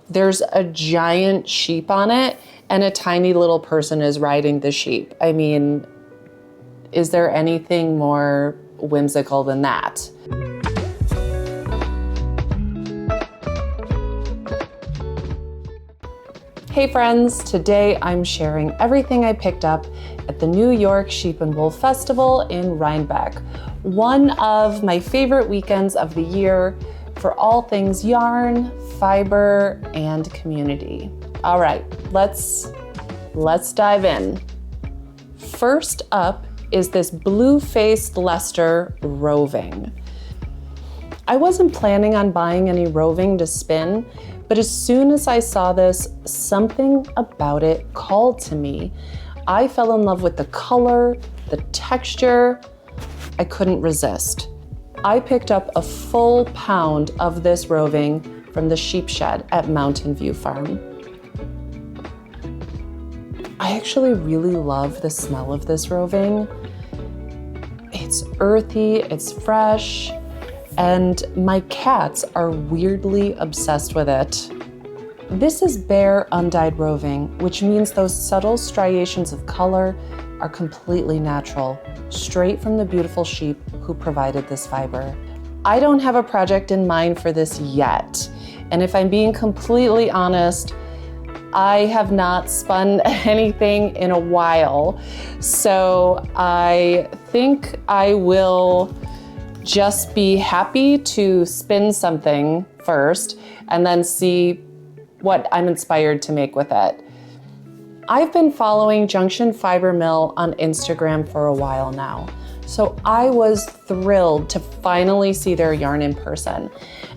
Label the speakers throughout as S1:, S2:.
S1: There's a giant sheep on it, and a tiny little person is riding the sheep. I mean, is there anything more whimsical than that? Hey friends, today I'm sharing everything I picked up at the New York Sheep and Wool Festival in Rhinebeck, one of my favorite weekends of the year for all things yarn, fiber, and community. All right, let's dive in. First up is this blue-faced Leicester Roving. I wasn't planning on buying any Roving to spin, but as soon as I saw this, something about it called to me. I fell in love with the color, the texture. I couldn't resist. I picked up a full pound of this Roving from the Sheepshed at Mountain View Farm. I actually really love the smell of this Roving. It's earthy, it's fresh, and my cats are weirdly obsessed with it. This is bare undyed Roving, which means those subtle striations of color are completely natural, straight from the beautiful sheep who provided this fiber. I don't have a project in mind for this yet, and if I'm being completely honest, I have not spun anything in a while, so I think I will just be happy to spin something first and then see what I'm inspired to make with it. I've been following Junction Fiber Mill on Instagram for a while now, so I was thrilled to finally see their yarn in person.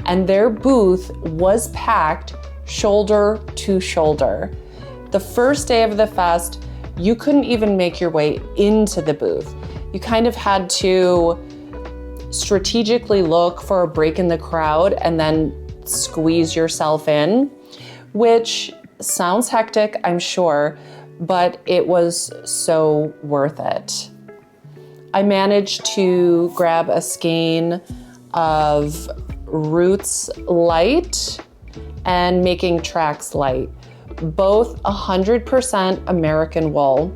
S1: And their booth was packed shoulder to shoulder. The first day of the fest, you couldn't even make your way into the booth. You kind of had to strategically look for a break in the crowd and then squeeze yourself in, which sounds hectic, I'm sure, but it was so worth it. I managed to grab a skein of Roots Light and Making Tracks Light, both 100% American wool.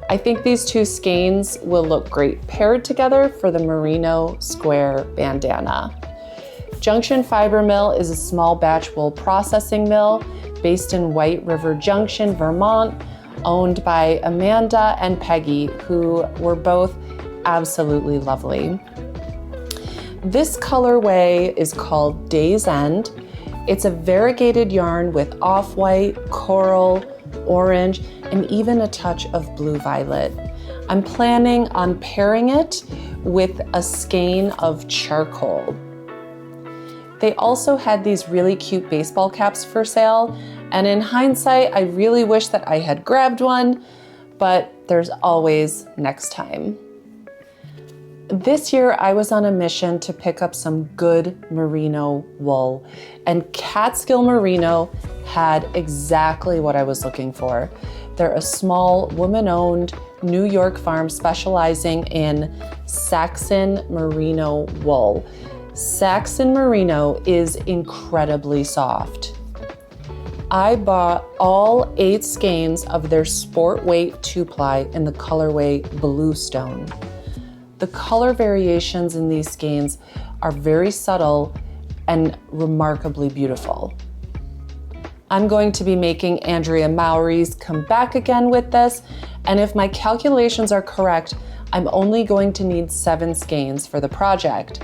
S1: I think these two skeins will look great paired together for the merino square bandana. Junction Fiber Mill is a small batch wool processing mill based in White River Junction, Vermont, owned by Amanda and Peggy, who were both absolutely lovely. This colorway is called Day's End. It's a variegated yarn with off-white, coral, orange, and even a touch of blue violet. I'm planning on pairing it with a skein of charcoal. They also had these really cute baseball caps for sale, and in hindsight, I really wish that I had grabbed one, but there's always next time. This year, I was on a mission to pick up some good merino wool, and Catskill Merino had exactly what I was looking for. They're a small, woman-owned New York farm specializing in Saxon merino wool. Saxon merino is incredibly soft. I bought all 8 skeins of their sport weight 2-ply in the colorway Bluestone. The color variations in these skeins are very subtle and remarkably beautiful. I'm going to be making Andrea Mowry's come back again with this, and if my calculations are correct, I'm only going to need 7 skeins for the project.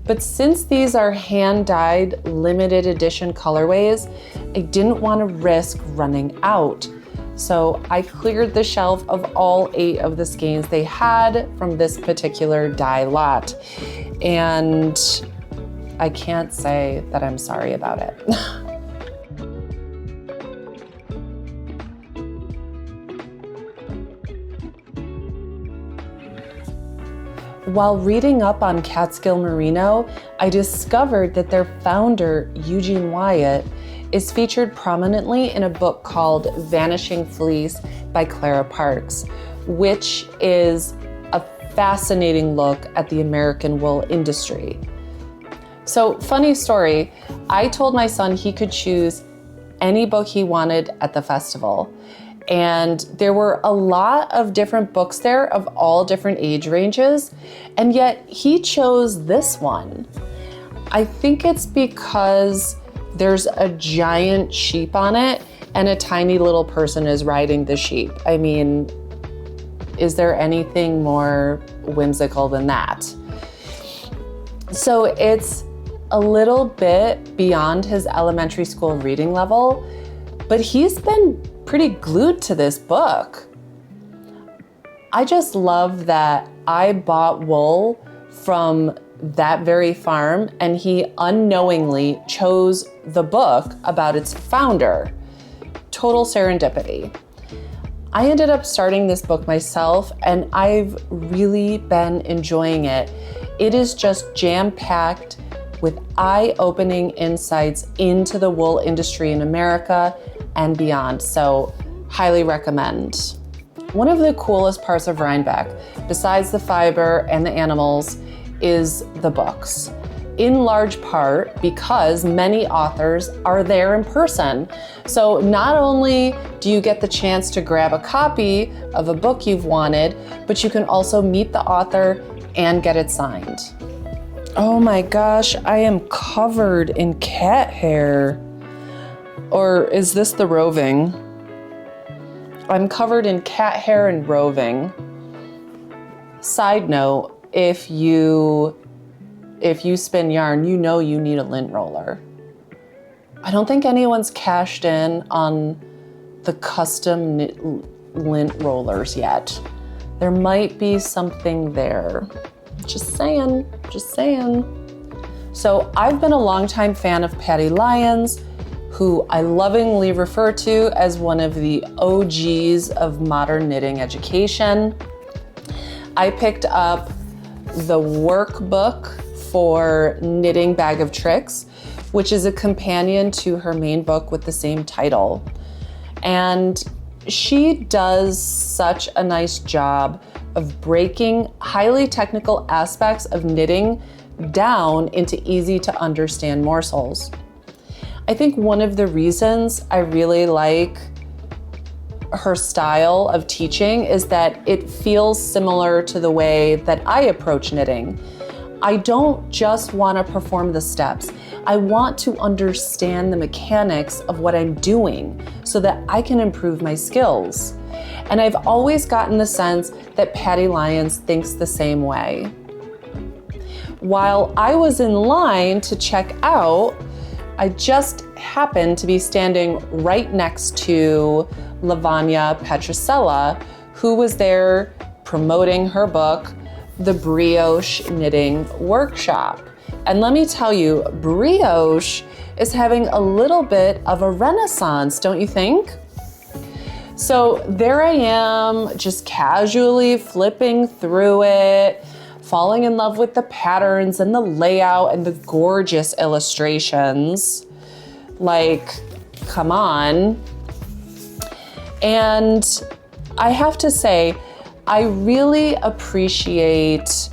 S1: But since these are hand-dyed limited edition colorways, I didn't want to risk running out. So I cleared the shelf of all 8 of the skeins they had from this particular dye lot. And I can't say that I'm sorry about it. While reading up on Catskill Merino, I discovered that their founder, Eugene Wyatt, is featured prominently in a book called Vanishing Fleece by Clara Parkes, which is a fascinating look at the American wool industry. So, funny story, I told my son he could choose any book he wanted at the festival. And there were a lot of different books there of all different age ranges, and yet he chose this one. I think it's because there's a giant sheep on it and a tiny little person is riding the sheep. I mean, is there anything more whimsical than that? So it's a little bit beyond his elementary school reading level, but he's been pretty glued to this book. I just love that I bought wool from that very farm and he unknowingly chose the book about its founder. Total serendipity. I ended up starting this book myself and I've really been enjoying it. It is just jam-packed with eye-opening insights into the wool industry in America and beyond, so highly recommend. One of the coolest parts of Rhinebeck, besides the fiber and the animals, is the books. In large part because many authors are there in person. So not only do you get the chance to grab a copy of a book you've wanted, but you can also meet the author and get it signed. Oh my gosh, I am covered in cat hair. Or is this the roving? I'm covered in cat hair and roving. Side note, if you spin yarn, you know you need a lint roller. I don't think anyone's cashed in on the custom lint rollers yet. There might be something there. Just saying. So I've been a longtime fan of Patty Lyons, who I lovingly refer to as one of the OGs of modern knitting education. I picked up the workbook for Knitting Bag of Tricks, which is a companion to her main book with the same title. And she does such a nice job of breaking highly technical aspects of knitting down into easy to understand morsels. I think one of the reasons I really like her style of teaching is that it feels similar to the way that I approach knitting. I don't just want to perform the steps. I want to understand the mechanics of what I'm doing so that I can improve my skills. And I've always gotten the sense that Patty Lyons thinks the same way. While I was in line to check out, I just happened to be standing right next to Lavanya Patricella, who was there promoting her book, The Brioche Knitting Workshop. And let me tell you, Brioche is having a little bit of a renaissance, don't you think? So there I am, just casually flipping through it, falling in love with the patterns and the layout and the gorgeous illustrations. Like, come on. And I have to say, I really appreciate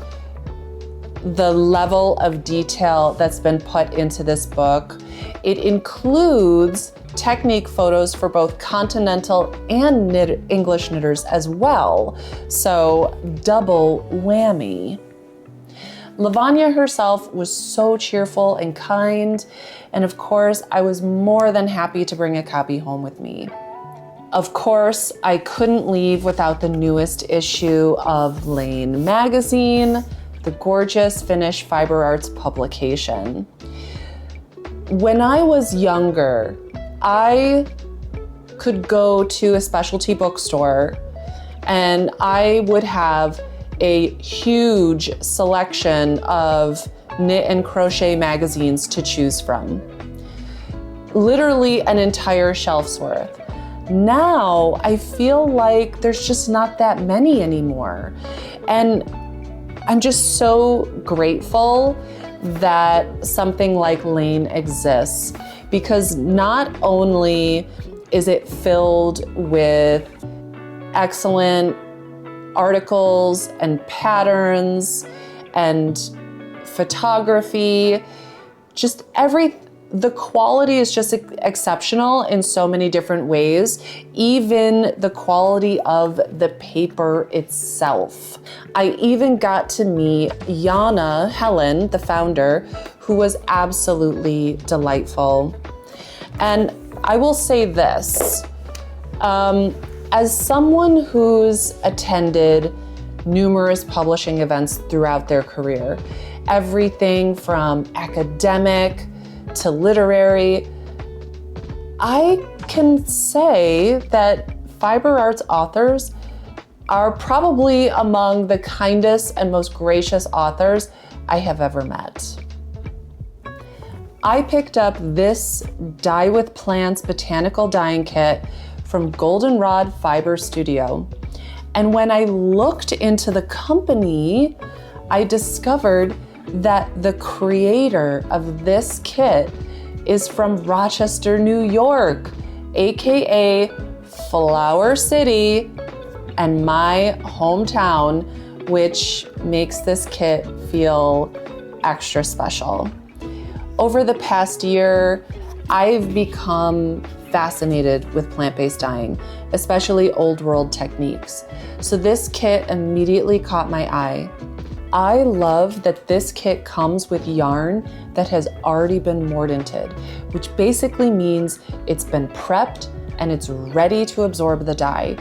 S1: the level of detail that's been put into this book. It includes technique photos for both continental and English knitters as well. So double whammy. Lavanya herself was so cheerful and kind, and of course, I was more than happy to bring a copy home with me. Of course, I couldn't leave without the newest issue of Laine magazine, the gorgeous Finnish Fiber Arts publication. When I was younger, I could go to a specialty bookstore and I would have a huge selection of knit and crochet magazines to choose from. Literally an entire shelf's worth. Now I feel like there's just not that many anymore. And I'm just so grateful that something like Laine exists, because not only is it filled with excellent articles and patterns and photography, just The quality is just exceptional in so many different ways, even the quality of the paper itself. I even got to meet Helen, the founder, who was absolutely delightful. And I will say this, as someone who's attended numerous publishing events throughout their career, everything from academic to literary, I can say that fiber arts authors are probably among the kindest and most gracious authors I have ever met. I picked up this Dye with Plants Botanical dyeing kit from Goldenrod Fiber Studio. And when I looked into the company, I discovered that the creator of this kit is from Rochester, New York, AKA Flower City, and my hometown, which makes this kit feel extra special. Over the past year, I've become fascinated with plant-based dyeing, especially old world techniques. So this kit immediately caught my eye. I love that this kit comes with yarn that has already been mordanted, which basically means it's been prepped and it's ready to absorb the dye.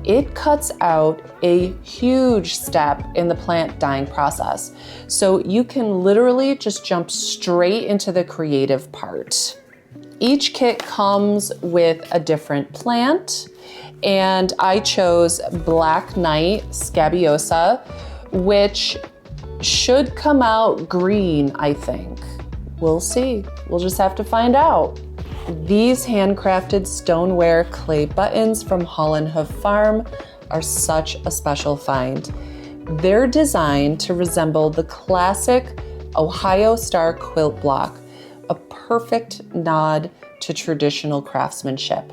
S1: It cuts out a huge step in the plant dyeing process. So you can literally just jump straight into the creative part. Each kit comes with a different plant, and I chose Black Knight Scabiosa, which should come out green, I think. We'll see. We'll just have to find out. These handcrafted stoneware clay buttons from Haulin Hoof Farm are such a special find. They're designed to resemble the classic Ohio Star quilt block, a perfect nod to traditional craftsmanship.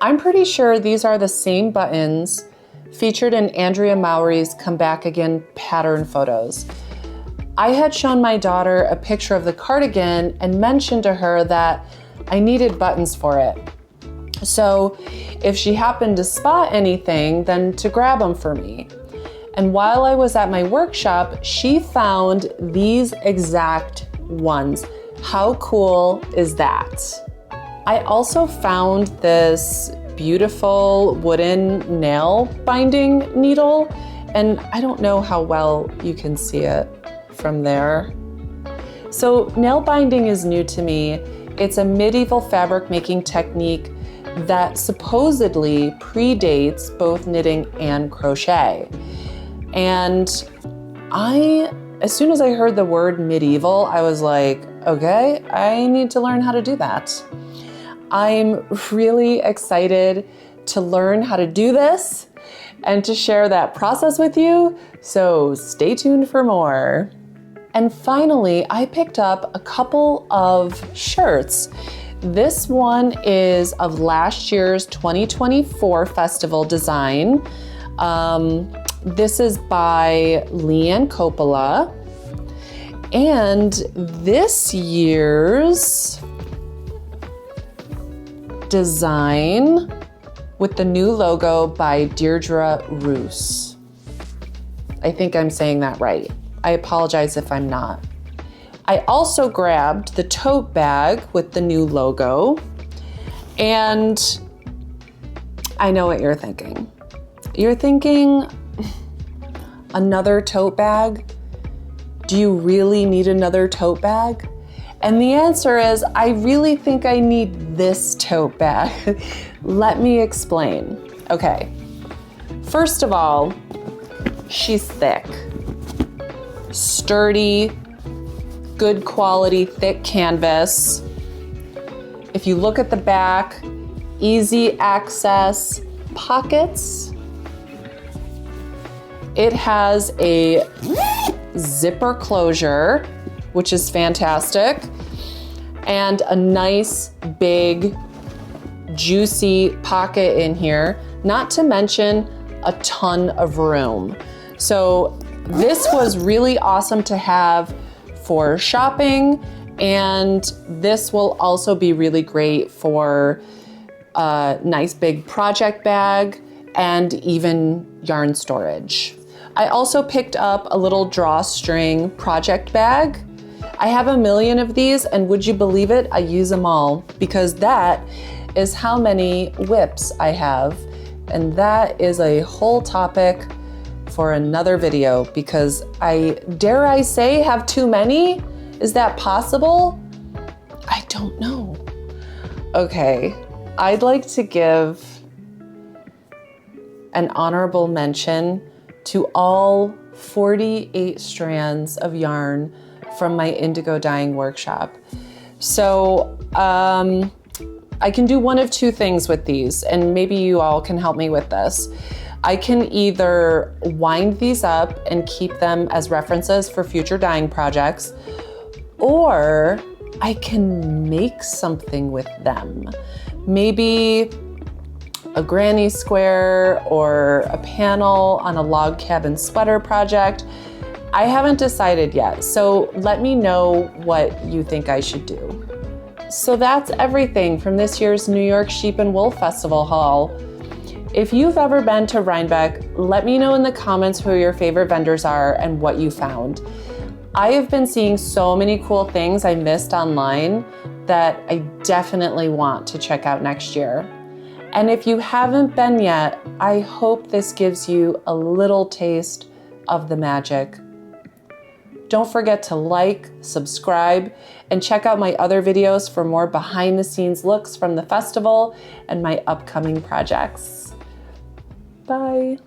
S1: I'm pretty sure these are the same buttons featured in Andrea Mowry's Come Back Again pattern photos. I had shown my daughter a picture of the cardigan and mentioned to her that I needed buttons for it. So if she happened to spot anything, then to grab them for me. And while I was at my workshop, she found these exact ones. How cool is that? I also found this beautiful wooden nail binding needle, and I don't know how well you can see it from there. So nail binding is new to me. It's a medieval fabric making technique that supposedly predates both knitting and crochet. And as soon as I heard the word medieval, I was like, okay, I need to learn how to do that. I'm really excited to learn how to do this and to share that process with you, so stay tuned for more. And finally, I picked up a couple of shirts. This one is of last year's 2024 festival design. This is by Laine Coppola. And this year's design with the new logo by Deirdre Roos. I think I'm saying that right. I apologize if I'm not. I also grabbed the tote bag with the new logo, and I know what you're thinking. You're thinking, another tote bag? Do you really need another tote bag? And the answer is, I really think I need this tote bag. Let me explain. Okay, first of all, she's thick, sturdy, good quality, thick canvas. If you look at the back, easy access pockets. It has a zipper closure, which is fantastic, and a nice, big, juicy pocket in here, not to mention a ton of room. So this was really awesome to have for shopping And this will also be really great for a nice big project bag and even yarn storage. I also picked up a little drawstring project bag. I have a million of these, and would you believe it? I use them all because that is how many whips I have. And that is a whole topic for another video because dare I say, have too many? Is that possible? I don't know. Okay, I'd like to give an honorable mention to all 48 strands of yarn from my indigo dyeing workshop. So I can do one of two things with these, and maybe you all can help me with this. I can either wind these up and keep them as references for future dyeing projects, or I can make something with them. Maybe a granny square or a panel on a log cabin sweater project. I haven't decided yet, so let me know what you think I should do. So that's everything from this year's New York Sheep and Wool Festival haul. If you've ever been to Rhinebeck, let me know in the comments who your favorite vendors are and what you found. I have been seeing so many cool things I missed online that I definitely want to check out next year. And if you haven't been yet, I hope this gives you a little taste of the magic. Don't forget to like, subscribe, and check out my other videos for more behind the scenes looks from the festival and my upcoming projects. Bye.